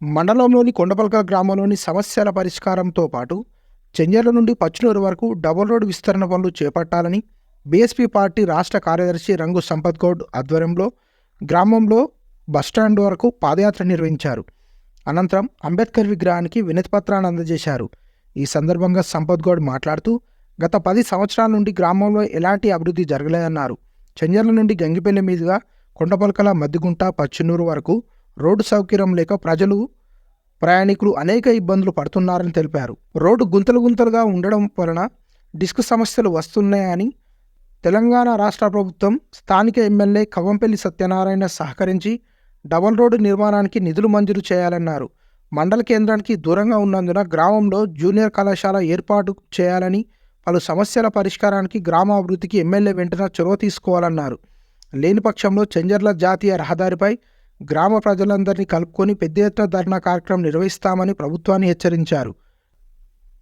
మండలంలోని కొండపల్క గ్రామంలోని సమస్యల పరిష్కారంతో పాటు చెంజర్ల నుండి పచ్నూరు వరకు డబుల్ రోడ్ విస్తరణ పనులు చేపట్టాలని బీఎస్పీ పార్టీ రాష్ట్ర కార్యదర్శి రంగు సంపత్ గౌడ్ ఆధ్వర్యంలో గ్రామంలో బస్టాండ్ వరకు పాదయాత్ర నిర్వహించారు. అనంతరం అంబేద్కర్ విగ్రహానికి వినతిపత్రాన్ని అందజేశారు. ఈ సందర్భంగా సంపత్ గౌడ్ మాట్లాడుతూ గత 10 సంవత్సరాల నుండి గ్రామంలో ఎలాంటి అభివృద్ధి జరగలేదన్నారు. చెంజర్ల నుండి గంగిపల్లి మీదుగా కొండపల్కల మద్దిగుంట పచ్నూరు వరకు రోడ్డు సౌకర్యం లేక ప్రయాణికులు అనేక ఇబ్బందులు పడుతున్నారని తెలిపారు. రోడ్డు గుంతలుగా ఉండడం వలన డిస్క్ సమస్యలు వస్తున్నాయని, తెలంగాణ రాష్ట్ర ప్రభుత్వం స్థానిక ఎమ్మెల్యే కవ్వంపల్లి సత్యనారాయణ సహకరించి డబుల్ రోడ్డు నిర్మాణానికి నిధులు మంజూరు చేయాలన్నారు. మండల కేంద్రానికి దూరంగా ఉన్నందున గ్రామంలో జూనియర్ కళాశాల ఏర్పాటు చేయాలని, పలు సమస్యల పరిష్కారానికి గ్రామ అభివృద్ధికి ఎమ్మెల్యే వెంటనే చొరవ తీసుకోవాలన్నారు. లేని పక్షంలో చెంజర్ల జాతీయ రహదారిపై గ్రామ ప్రజలందరినీ కలుపుకొని పెద్ద ఎత్తున ధర్నా కార్యక్రమం నిర్వహిస్తామని ప్రభుత్వాన్ని హెచ్చరించారు.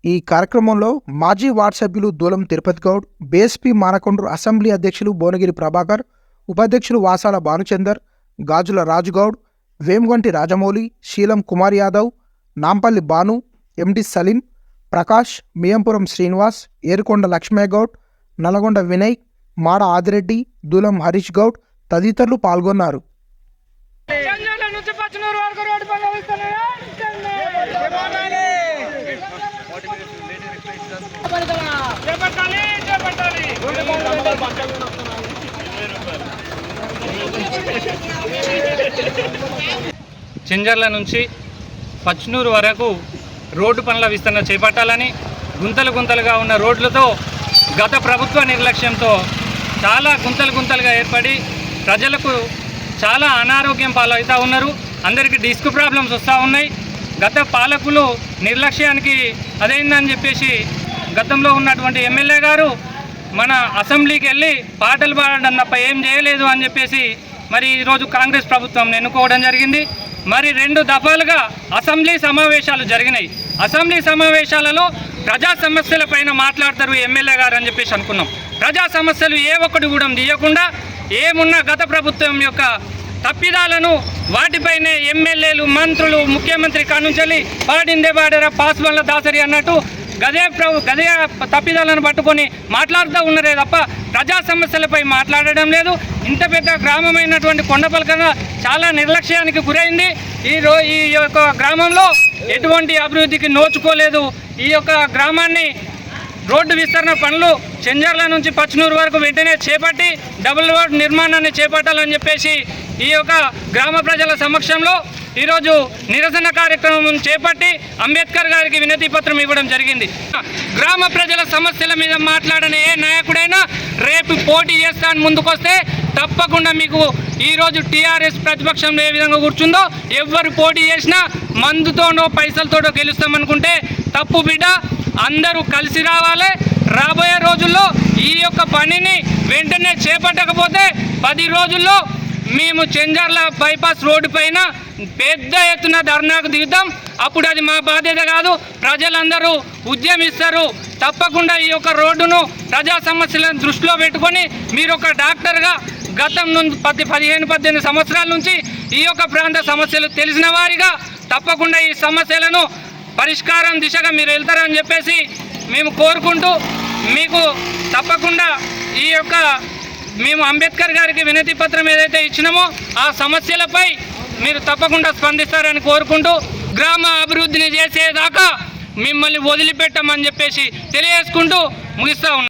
ఈ కార్యక్రమంలో మాజీ వార్డు సభ్యులు దూలం తిరుపతి గౌడ్, బీఎస్పీ మానకొండ్రు అసెంబ్లీ అధ్యక్షులు భువనగిరి ప్రభాకర్, ఉపాధ్యక్షులు వాసాల భానుచందర్, గాజుల రాజుగౌడ్, వేమగంటి రాజమౌళి, శీలం కుమార్ యాదవ్, నాంపల్లి భాను, ఎండి సలీం, ప్రకాష్, మియంపురం శ్రీనివాస్, ఏరుకొండ లక్ష్మయ్యగౌడ్, నల్గొండ వినయ్, మాడ ఆదిరెడ్డి, దూలం హరీష్ గౌడ్ తదితరులు పాల్గొన్నారు. చెంజర్ల నుంచి పచ్నూరు వరకు రోడ్డు పనుల విస్తరణ చేపట్టాలని, గుంతలుగా ఉన్న రోడ్లతో గత ప్రభుత్వ నిర్లక్ష్యంతో చాలా గుంతలుగా ఏర్పడి ప్రజలకు చాలా అనారోగ్యం పాలవుతూ ఉన్నారు. అందరికీ డిస్క్ ప్రాబ్లమ్స్ వస్తూ ఉన్నాయి. గత పాలకులు నిర్లక్ష్యానికి అదైందని చెప్పేసి గతంలో ఉన్నటువంటి ఎమ్మెల్యే గారు మన అసెంబ్లీకి వెళ్ళి పాటలు పాడడం తప్ప ఏం చేయలేదు అని చెప్పేసి మరి ఈరోజు కాంగ్రెస్ ప్రభుత్వం ఎన్నుకోవడం జరిగింది. మరి 2 దఫాలుగా అసెంబ్లీ సమావేశాలు జరిగినాయి. అసెంబ్లీ సమావేశాలలో ప్రజా సమస్యల పైన మాట్లాడతారు ఎమ్మెల్యే గారు అని చెప్పేసి అనుకున్నాం. ప్రజా సమస్యలు ఏ ఒక్కటి కూడా తీయకుండా ఏమున్న గత ప్రభుత్వం యొక్క తప్పిదాలను వాటిపైనే ఎమ్మెల్యేలు, మంత్రులు, ముఖ్యమంత్రి కానుంచి పాడిందే పాడారా పాస్వాన్ల దాసరి అన్నట్టు గదే తప్పిదాలను పట్టుకొని మాట్లాడుతూ ఉన్నారే తప్ప ప్రజా సమస్యలపై మాట్లాడడం లేదు. ఇంత పెద్ద గ్రామమైనటువంటి కొండపల్క చాలా నిర్లక్ష్యానికి గురైంది. ఈ యొక్క గ్రామంలో ఎటువంటి అభివృద్ధికి నోచుకోలేదు. ఈ యొక్క గ్రామాన్ని రోడ్డు విస్తరణ పనులు చెంజర్ల నుంచి పచ్నూరు వరకు వెంటనే చేపట్టి డబుల్ రోడ్ నిర్మాణాన్ని చేపట్టాలని చెప్పేసి ఈ యొక్క గ్రామ ప్రజల సమక్షంలో ఈరోజు నిరసన కార్యక్రమం చేపట్టి అంబేద్కర్ గారికి వినతి పత్రం ఇవ్వడం జరిగింది. గ్రామ ప్రజల సమస్యల మీద మాట్లాడని ఏ నాయకుడైనా రేపు పోటీ చేస్తాను ముందుకొస్తే తప్పకుండా మీకు ఈరోజు టీఆర్ఎస్ ప్రతిపక్షంలో ఏ విధంగా కూర్చుందో ఎవరు పోటీ చేసినా మందుతోనో పైసలతోనో గెలుస్తామనుకుంటే తప్పు బిడ్డ. అందరూ కలిసి రావాలి. రాబోయే రోజుల్లో ఈ యొక్క పనిని వెంటనే చేపట్టకపోతే 10 రోజుల్లో మేము చెంజర్ల బైపాస్ రోడ్డు పైన పెద్ద ఎత్తున ధర్నాకు దిగుతాం. అప్పుడు అది మా బాధ్యత కాదు, ప్రజలందరూ ఉద్యమిస్తారు. తప్పకుండా ఈ యొక్క రోడ్డును ప్రజా సమస్యలను దృష్టిలో పెట్టుకొని మీరు ఒక డాక్టర్గా గతం నుండి 15-18 సంవత్సరాల నుంచి ఈ యొక్క ప్రాంత సమస్యలు తెలిసిన వారిగా తప్పకుండా ఈ సమస్యలను పరిష్కారం దిశగా మీరు వెళ్తారని చెప్పేసి మేము కోరుకుంటూ, మీకు తప్పకుండా ఈ యొక్క మేము అంబేద్కర్ గారికి వినతి పత్రం ఏదైతే ఇచ్చినామో ఆ సమస్యలపై మీరు తప్పకుండా స్పందిస్తారని కోరుకుంటూ, గ్రామ అభివృద్ధిని చేసేదాకా మిమ్మల్ని వదిలిపెట్టమని చెప్పేసి తెలియజేసుకుంటూ ముగిస్తా ఉన్నాం.